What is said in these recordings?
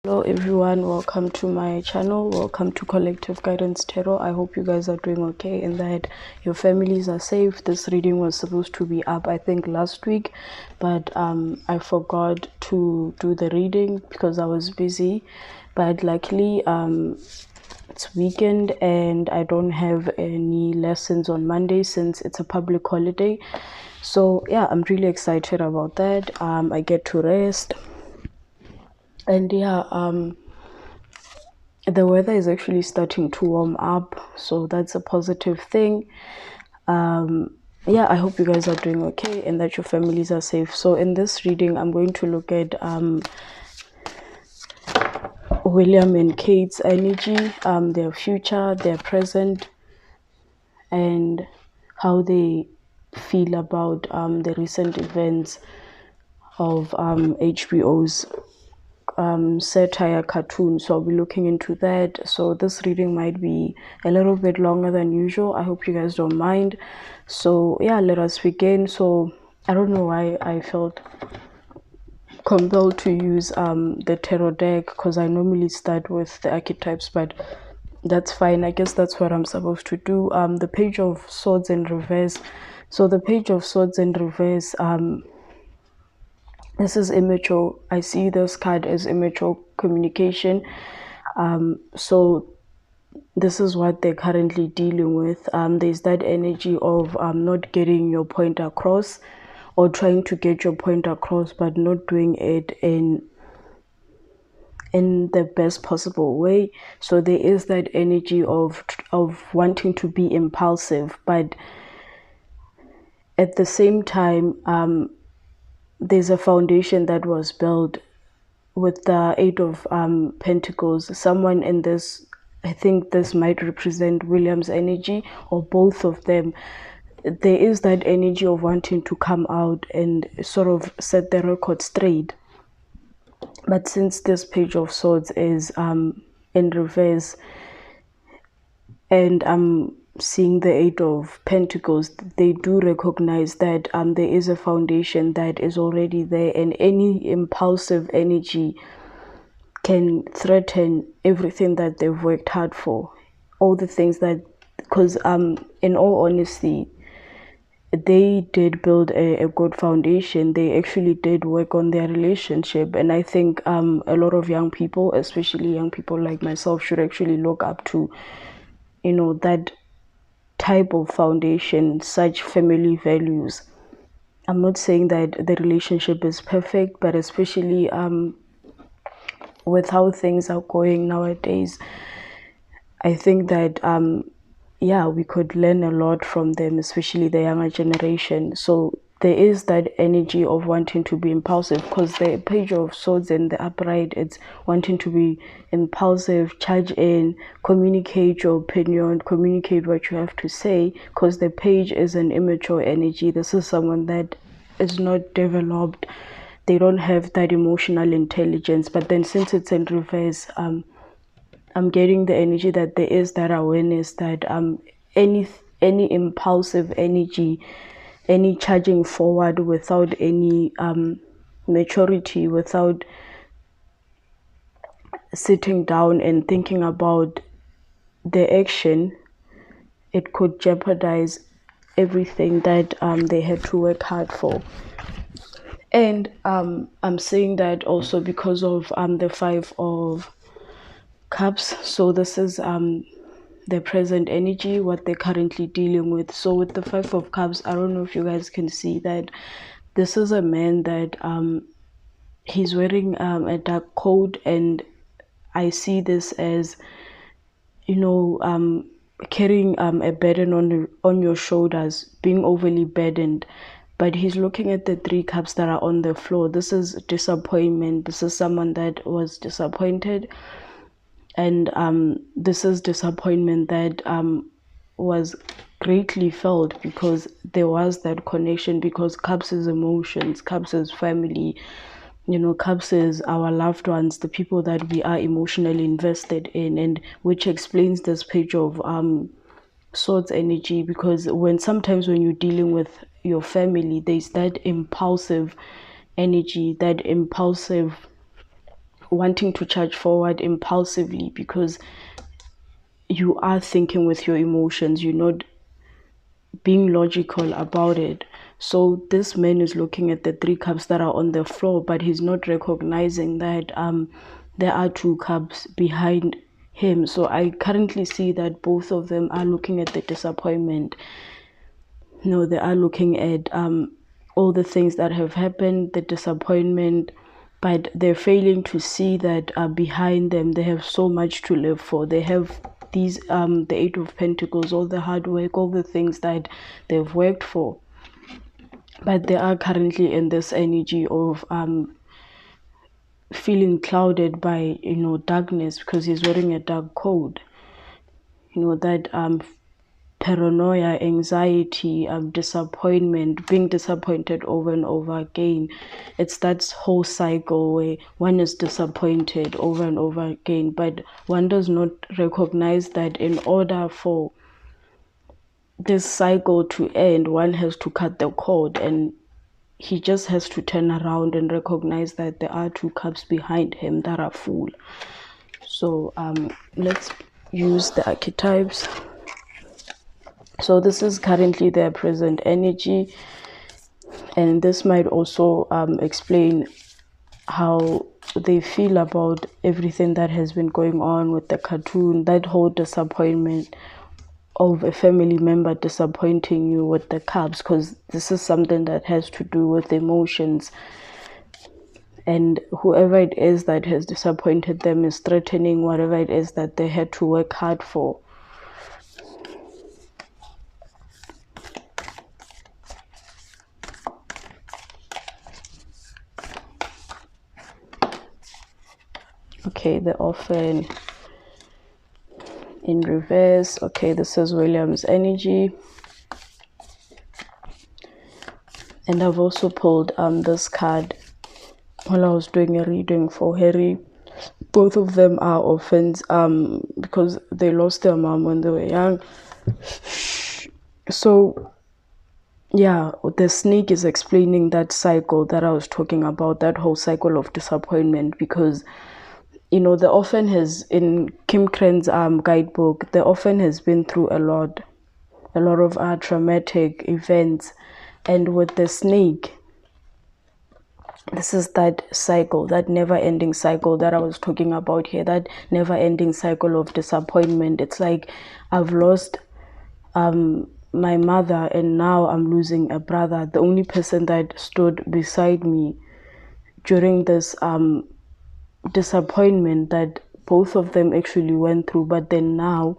Hello everyone, welcome to my channel. Welcome to Collective Guidance Tarot. I hope you guys are doing okay and that your families are safe. This reading was supposed to be up I think last week, but I forgot to do the reading because I was busy. But luckily it's weekend and I don't have any lessons on Monday since it's a public holiday. So yeah, I'm really excited about that. I get to rest. And yeah, the weather is actually starting to warm up, so that's a positive thing. Yeah, I hope you guys are doing okay and that your families are safe. So in this reading, I'm going to look at William and Kate's energy, their future, their present, and how they feel about the recent events of HBO's satire cartoon. So I'll be looking into that. So this reading might be a little bit longer than usual. I hope you guys don't mind. So yeah, let us begin. So I don't know why I felt compelled to use the tarot deck because I normally start with the archetypes, but that's fine. I guess that's what I'm supposed to do. The Page of Swords in reverse. So the Page of Swords in reverse, this is immature. I see this card as immature communication. So this is what they're currently dealing with. There's that energy of not getting your point across, or trying to get your point across but not doing it in the best possible way. So there is that energy of wanting to be impulsive, but at the same time there's a foundation that was built with the Eight of Pentacles. Someone in this, I think this might represent William's energy or both of them. There is that energy of wanting to come out and sort of set the record straight. But since this Page of Swords is in reverse and I'm seeing the Eight of Pentacles, they do recognize that there is a foundation that is already there, and any impulsive energy can threaten everything that they've worked hard for, all the things that, because in all honesty, they did build a good foundation. They actually did work on their relationship, and I think a lot of young people, especially young people like myself, should actually look up to, you know, that type of foundation, such family values. I'm not saying that the relationship is perfect, but especially with how things are going nowadays, I think that yeah, we could learn a lot from them, especially the younger generation. So there is that energy of wanting to be impulsive, because the Page of Swords in the upright, it's wanting to be impulsive, charge in, communicate your opinion, communicate what you have to say, because the page is an immature energy. This is someone that is not developed. They don't have that emotional intelligence. But then since it's in reverse, I'm getting the energy that there is that awareness that any impulsive energy, any charging forward without any maturity, without sitting down and thinking about the action, it could jeopardize everything that they had to work hard for. And I'm saying that also because of the Five of Cups. So this is their present energy, what they're currently dealing with. So with the Five of Cups, I don't know if you guys can see that this is a man that he's wearing a dark coat, and I see this as, you know, carrying a burden on your shoulders, being overly burdened. But he's looking at the Three Cups that are on the floor. This is disappointment. This is someone that was disappointed, and this is disappointment that was greatly felt because there was that connection, because Cups is emotions, Cups is family, you know, Cups is our loved ones, the people that we are emotionally invested in, and which explains this Page of Swords energy. Because sometimes when you're dealing with your family, there's that impulsive energy, that impulsive wanting to charge forward impulsively because you are thinking with your emotions, you're not being logical about it. So this man is looking at the 3 cups that are on the floor, but he's not recognizing that there are 2 cups behind him. So I currently see that both of them are looking at the disappointment. No, they are looking at all the things that have happened, the disappointment, but they're failing to see that behind them they have so much to live for. They have these the 8 of Pentacles, all the hard work, all the things that they've worked for, but they are currently in this energy of feeling clouded by darkness, because he's wearing a dark coat. That paranoia, anxiety, disappointment, being disappointed over and over again. It's that whole cycle where one is disappointed over and over again, but one does not recognize that in order for this cycle to end, one has to cut the cord, and he just has to turn around and recognize that there are 2 cups behind him that are full. So let's use the archetypes. So this is currently their present energy, and this might also explain how they feel about everything that has been going on with the cartoon, that whole disappointment of a family member disappointing you with the cups, because this is something that has to do with emotions, and whoever it is that has disappointed them is threatening whatever it is that they had to work hard for. Okay, the orphan in reverse. Okay, this is William's energy, and I've also pulled this card while I was doing a reading for Harry. Both of them are orphans because they lost their mom when they were young. So yeah, the snake is explaining that cycle that I was talking about, that whole cycle of disappointment, because the orphan has, in Kim Cren's guidebook, the orphan has been through a lot of traumatic events, and with the snake, this is that cycle, that never-ending cycle that I was talking about here, that never-ending cycle of disappointment. It's like I've lost my mother, and now I'm losing a brother, the only person that stood beside me during this disappointment that both of them actually went through. But then now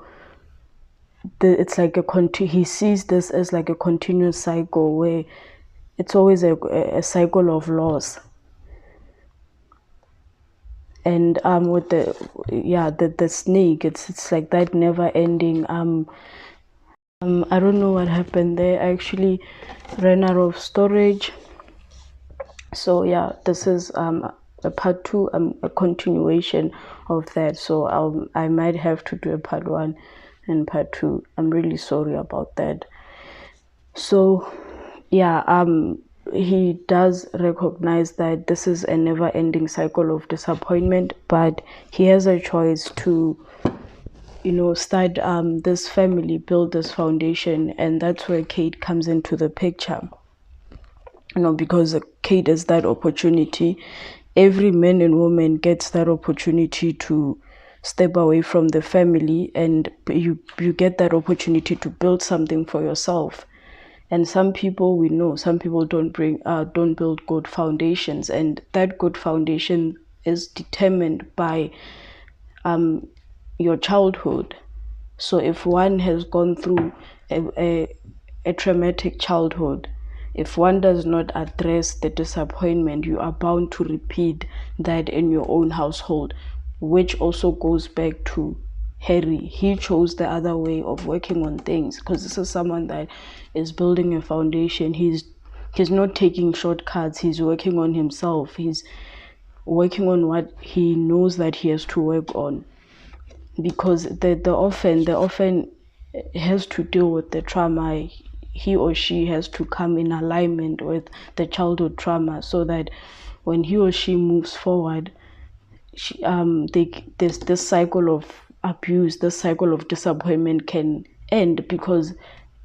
it's like he sees this as like a continuous cycle where it's always a cycle of loss. And with the snake, it's like that never ending. I don't know what happened there. I actually ran out of storage, so yeah, this is a part 2, a continuation of that. So I might have to do a part 1 and part 2. I'm really sorry about that. So yeah, he does recognize that this is a never-ending cycle of disappointment, but he has a choice to start this family, build this foundation, and that's where Kate comes into the picture. Because Kate is that opportunity. Every man and woman gets that opportunity to step away from the family, and you get that opportunity to build something for yourself. And some people, we know, some people don't build good foundations, and that good foundation is determined by your childhood. So if one has gone through a traumatic childhood, if one does not address the disappointment, you are bound to repeat that in your own household, which also goes back to Harry. He chose the other way of working on things, because this is someone that is building a foundation. He's not taking shortcuts. He's working on himself. He's working on what he knows that he has to work on, because the orphan has to deal with the trauma. He or she has to come in alignment with the childhood trauma, so that when he or she moves forward, this cycle of abuse, this cycle of disappointment can end, because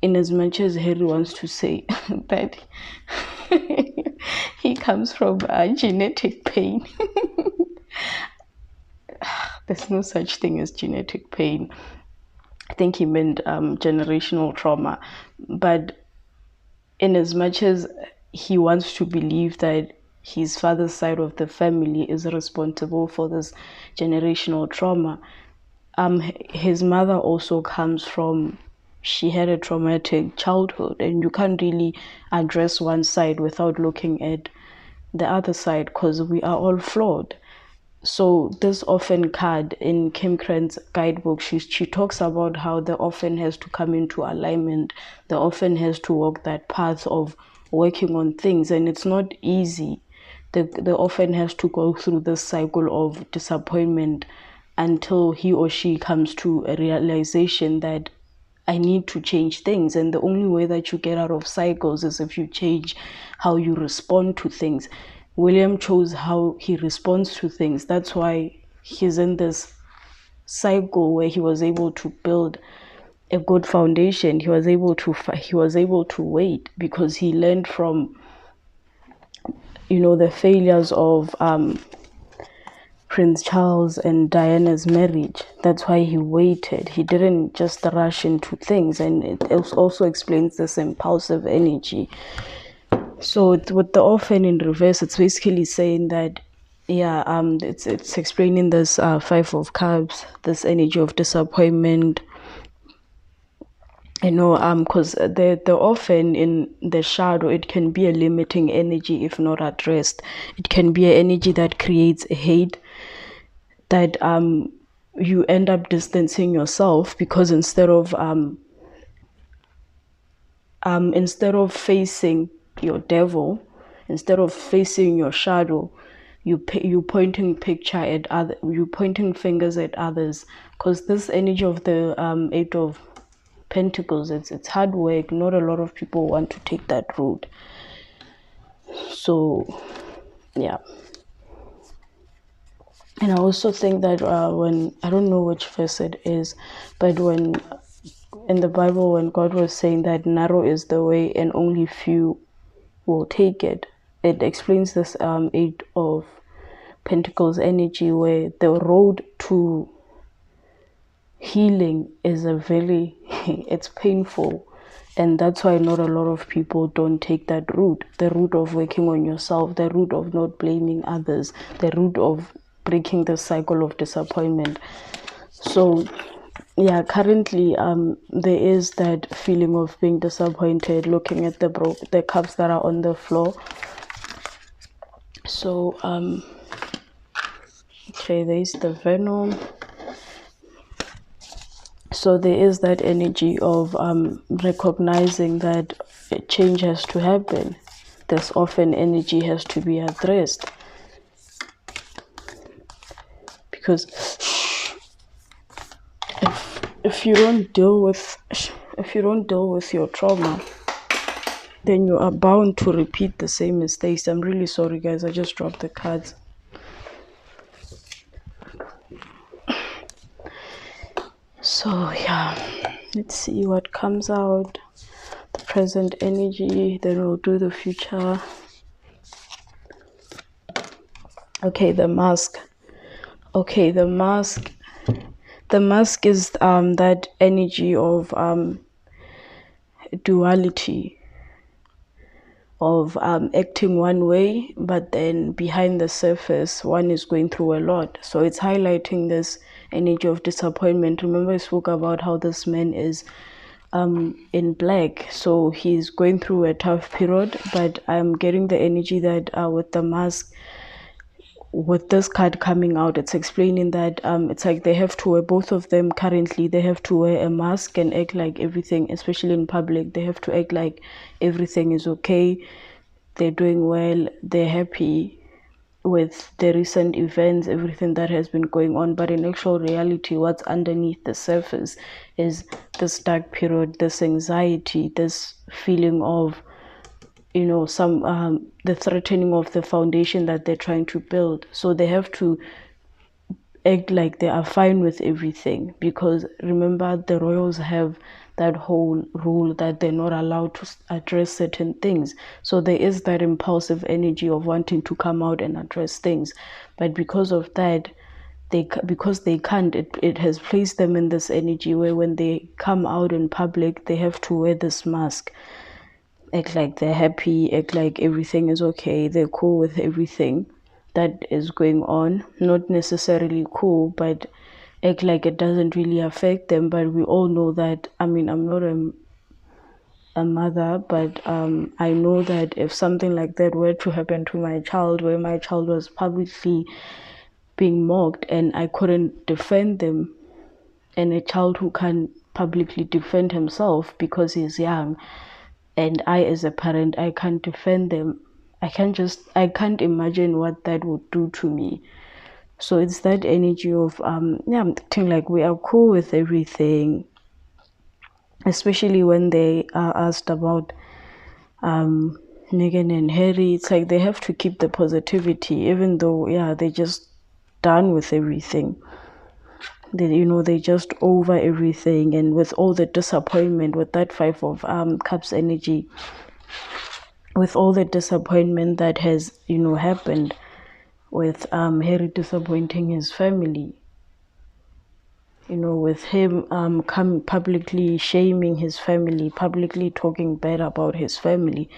in as much as Harry wants to say that he comes from a genetic pain, there's no such thing as genetic pain. I think he meant generational trauma. But in as much as he wants to believe that his father's side of the family is responsible for this generational trauma, his mother also comes from, she had a traumatic childhood, and you can't really address one side without looking at the other side, because we are all flawed. So this orphan card in Kim Krantz guidebook, she talks about how the orphan has to come into alignment. The orphan has to walk that path of working on things, and it's not easy. The orphan has to go through this cycle of disappointment until he or she comes to a realization that I need to change things. And the only way that you get out of cycles is if you change how you respond to things. William chose how he responds to things. That's why he's in this cycle where he was able to build a good foundation. He was able to wait, because he learned from the failures of Prince Charles and Diana's marriage. That's why he waited. He didn't just rush into things, and it also explains this impulsive energy. So with the orphan in reverse, it's basically saying that, it's explaining this Five of Cups, this energy of disappointment. Because the orphan in the shadow, it can be a limiting energy if not addressed. It can be an energy that creates hate, that you end up distancing yourself, because instead of facing your devil, instead of facing your shadow, you pointing fingers at others. Because this energy of the Eight of Pentacles, it's hard work. Not a lot of people want to take that route. So yeah. And I also think that when, I don't know which verse it is, but when in the Bible, when God was saying that narrow is the way and only few will take it, it explains this Eight of Pentacles energy, where the road to healing is it's painful. And that's why not a lot of people don't take that route, the route of working on yourself, the route of not blaming others, the route of breaking the cycle of disappointment. So yeah, currently there is that feeling of being disappointed, looking at the cups that are on the floor. So okay, there's the venom. So there is that energy of recognizing that a change has to happen. This orphan energy has to be addressed, because if you don't deal with your trauma, then you are bound to repeat the same mistakes. I'm really sorry, guys. I just dropped the cards. So yeah, let's see what comes out. The present energy, then we'll do the future. Okay, the mask. Okay, the mask is that energy of duality, of acting one way, but then behind the surface one is going through a lot. So it's highlighting this energy of disappointment. Remember, I spoke about how this man is in black, so he's going through a tough period, but I'm getting the energy that with the mask, with this card coming out, it's explaining that it's like they have to wear, both of them currently, they have to wear a mask and act like everything, especially in public, they have to act like everything is okay, they're doing well, they're happy with the recent events, everything that has been going on. But in actual reality, what's underneath the surface is this dark period, this anxiety, this feeling of some the threatening of the foundation that they're trying to build. So they have to act like they are fine with everything, because remember the royals have that whole rule that they're not allowed to address certain things. So there is that impulsive energy of wanting to come out and address things, but because of that, because they can't, it has placed them in this energy where when they come out in public they have to wear this mask, act like they're happy, act like everything is okay, they're cool with everything that is going on. Not necessarily cool, but act like it doesn't really affect them. But we all know that, I mean, I'm not a mother, but I know that if something like that were to happen to my child, where my child was publicly being mocked and I couldn't defend them, and a child who can't publicly defend himself because he's young, and I as a parent, I can't defend them, I can't imagine what that would do to me. So it's that energy of I'm thinking like we are cool with everything, especially when they are asked about Meghan and Harry. It's like they have to keep the positivity, even though they're just done with everything. They just over everything, and with all the disappointment, with that Five of Cups energy, with all the disappointment that has happened, with Harry disappointing his family, with him come publicly shaming his family, publicly talking bad about his family.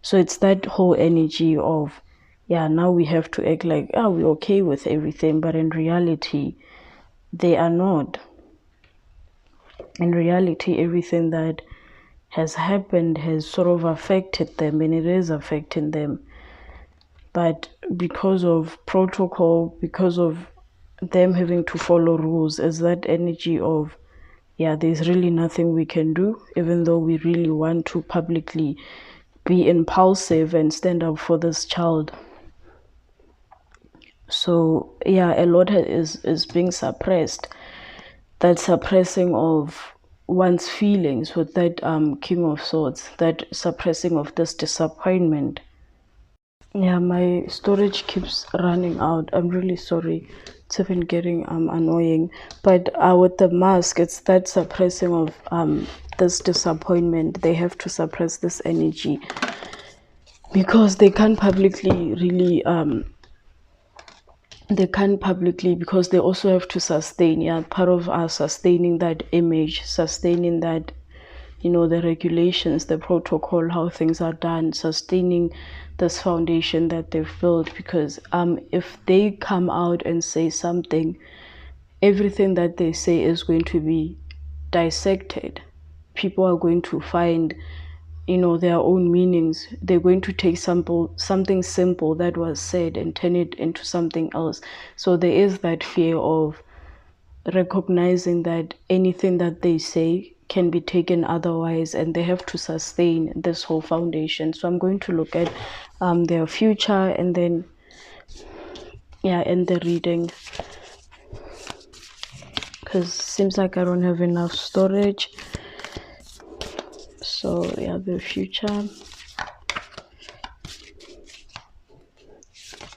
So it's that whole energy of now we have to act like we're okay with everything, but in reality they are not. In reality, everything that has happened has sort of affected them, and it is affecting them. But because of protocol, because of them having to follow rules, is that energy of there's really nothing we can do, even though we really want to publicly be impulsive and stand up for this child. So a lot is being suppressed. That suppressing of one's feelings with that King of Swords, that suppressing of this disappointment. My storage keeps running out. I'm really sorry. It's even getting annoying. But with the mask, it's that suppressing of this disappointment. They have to suppress this energy because they can't publicly really because they also have to sustain part of us sustaining that image, sustaining that the regulations, the protocol, how things are done, sustaining this foundation that they've built. Because if they come out and say something, everything that they say is going to be dissected. People are going to find their own meanings. They're going to take something simple that was said and turn it into something else. So there is that fear of recognizing that anything that they say can be taken otherwise, and they have to sustain this whole foundation. So I'm going to look at their future, and then end the reading, because seems like I don't have enough storage. So the future.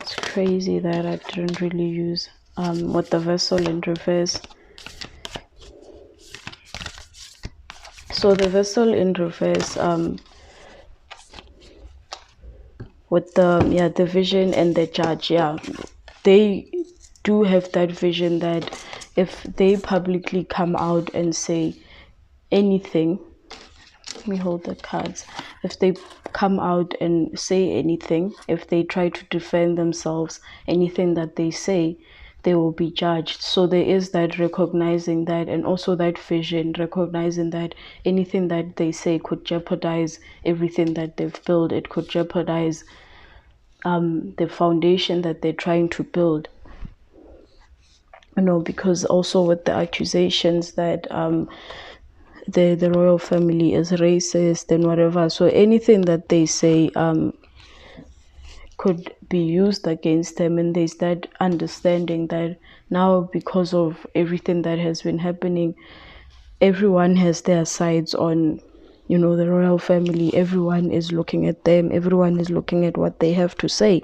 It's crazy that I didn't really use with the vessel in reverse. So the vessel in reverse, with the vision and the judge, they do have that vision that if they publicly come out and say anything, let me hold the cards. If they come out and say anything, if they try to defend themselves, anything that they say, they will be judged. So there is that recognizing that, and also that vision, recognizing that anything that they say could jeopardize everything that they've built. It could jeopardize the foundation that they're trying to build. Because also with the accusations that the royal family is racist and whatever. So anything that they say could be used against them, and there's that understanding that now, because of everything that has been happening, everyone has their sides on the royal family. Everyone is looking at them, everyone is looking at what they have to say.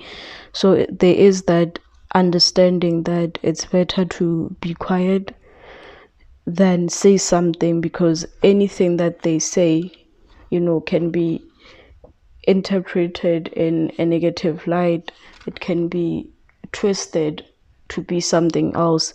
So there is that understanding that it's better to be quiet than say something, because anything that they say, can be interpreted in a negative light. It can be twisted to be something else.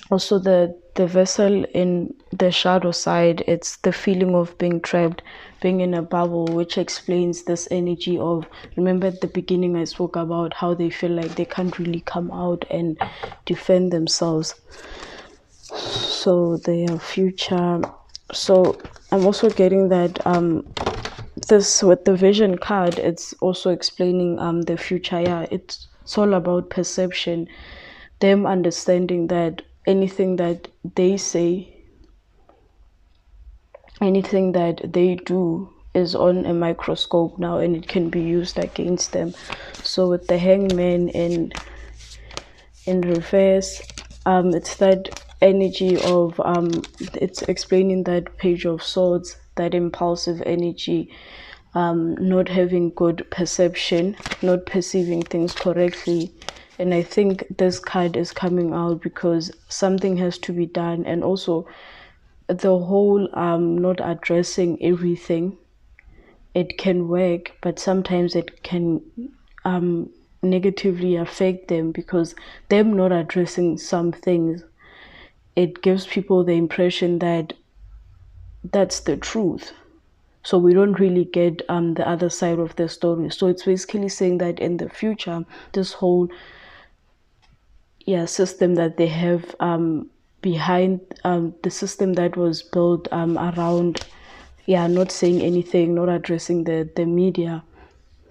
Also, the vessel in the shadow side, it's the feeling of being trapped, being in a bubble, which explains this energy of, remember at the beginning I spoke about how they feel like they can't really come out and defend themselves. So their future. So I'm also getting that this with the vision card, it's also explaining the future. Yeah, it's all about perception, them understanding that anything that they say, anything that they do is on a microscope now, and it can be used against them. So with the hangman in reverse, it's that energy of it's explaining that page of swords, that impulsive energy, not having good perception, not perceiving things correctly. And I think this card is coming out because something has to be done, and also the whole not addressing everything. It can work, but sometimes it can negatively affect them, because them not addressing some things, it gives people the impression that that's the truth. So we don't really get the other side of the story. So it's basically saying that in the future, this whole system that they have behind the system that was built around not saying anything, not addressing the media,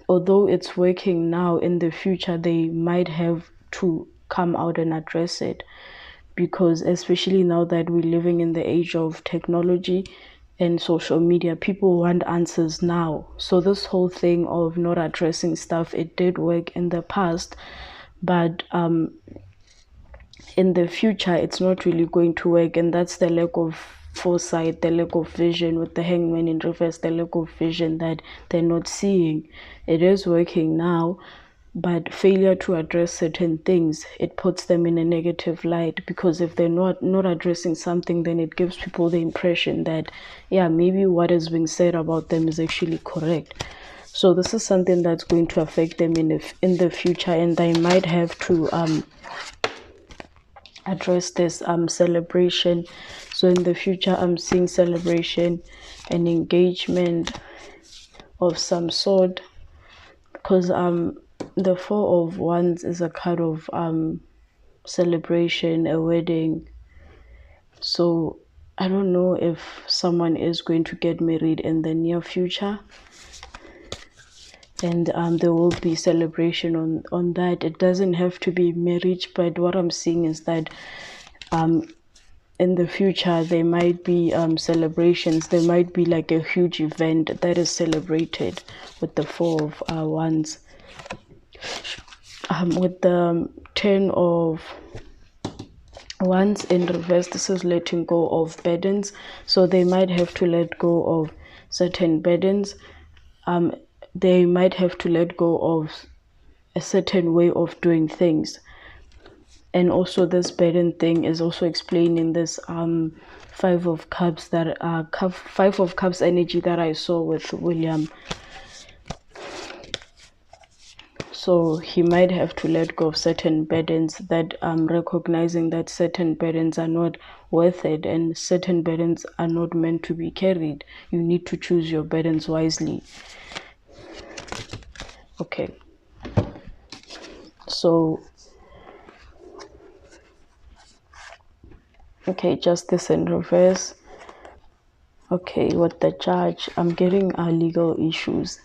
although it's working now, in the future they might have to come out and address it, because especially now that we're living in the age of technology and social media, people want answers now. So this whole thing of not addressing stuff, it did work in the past, but in the future it's not really going to work. And that's the lack of foresight, the lack of vision. With the hangman in reverse, the lack of vision that they're not seeing. It is working now, but failure to address certain things, it puts them in a negative light, because if they're not addressing something, then it gives people the impression that maybe what is being said about them is actually correct. So this is something that's going to affect them in the future, and they might have to address this celebration. So in the future I'm seeing celebration and engagement of some sort, because the Four of Wands is a card of celebration, a wedding. So I don't know if someone is going to get married in the near future, and there will be celebration on that. It doesn't have to be marriage, but what I'm seeing is that in the future there might be celebrations. There might be like a huge event that is celebrated with the Four of Wands. With the Ten of Wands in reverse, this is letting go of burdens. So they might have to let go of certain burdens. They might have to let go of a certain way of doing things. And also this burden thing is also explaining this Five of Cups energy that I saw with William. So he might have to let go of certain burdens, that recognizing that certain burdens are not worth it, and certain burdens are not meant to be carried. You need to choose your burdens wisely. Okay. So Justice in reverse. Okay, with the Judge, I'm getting legal issues.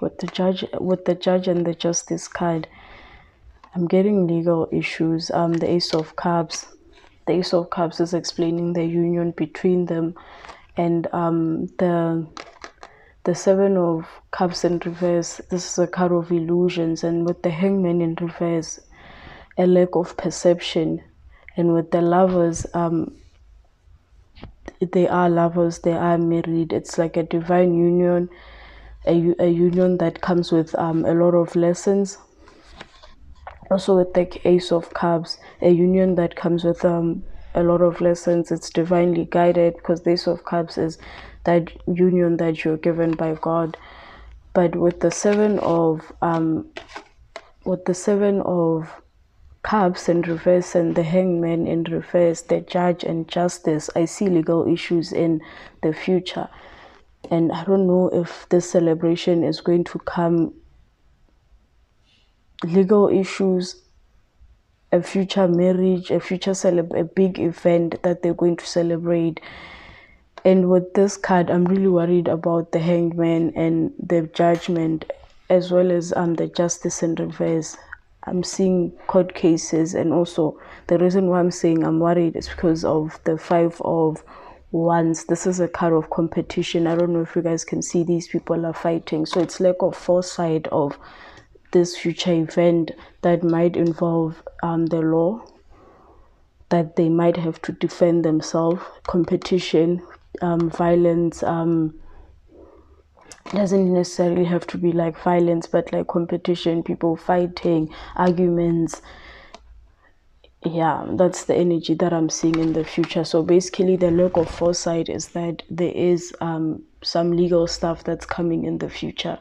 With the judge and the Justice card, I'm getting legal issues. The Ace of Cups. The Ace of Cups is explaining the union between them, and the Seven of Cups in reverse, this is a card of illusions. And with the Hangman in reverse, a lack of perception. And with the Lovers, they are lovers, they are married. It's like a divine union, a union that comes with a lot of lessons. Also with the Ace of Cups, a union that comes with a lot of lessons. It's divinely guided, because the Ace of Cups is that union that you're given by God. But with the Seven of Cups in reverse and the Hangman in reverse, the Judge and Justice, I see legal issues in the future. And I don't know if this celebration is going to come, legal issues, a future marriage, a big event that they're going to celebrate. And with this card, I'm really worried about the Hangman and the Judgment, as well as the Justice in reverse. I'm seeing court cases, and also the reason why I'm saying I'm worried is because of the Five of Wands. This is a card of competition. I don't know if you guys can see, these people are fighting. So it's lack of foresight of this future event that might involve the law, that they might have to defend themselves, competition, violence, doesn't necessarily have to be like violence, but like competition, people fighting, arguments. Yeah, that's the energy that I'm seeing in the future. So basically the lack of foresight is that there is some legal stuff that's coming in the future,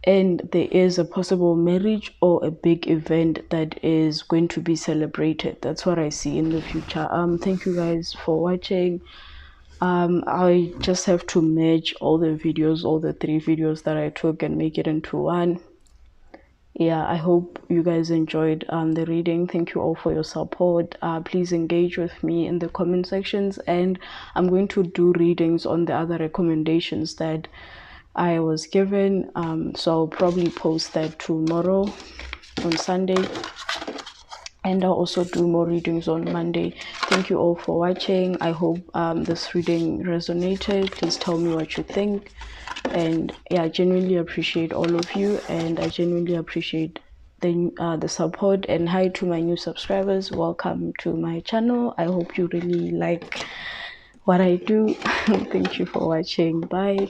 and there is a possible marriage or a big event that is going to be celebrated. That's what I see in the future. Thank you guys for watching. I just have to merge all the videos, all the 3 videos that I took, and make it into one. Yeah, I hope you guys enjoyed the reading. Thank you all for your support. Please engage with me in the comment sections, and I'm going to do readings on the other recommendations that I was given. So I'll probably post that tomorrow on Sunday, and I'll also do more readings on Monday. Thank you all for watching. I hope this reading resonated. Please tell me what you think. And yeah, I genuinely appreciate all of you, and I genuinely appreciate the support. And hi to my new subscribers, welcome to my channel. I hope you really like what I do. Thank you for watching. Bye.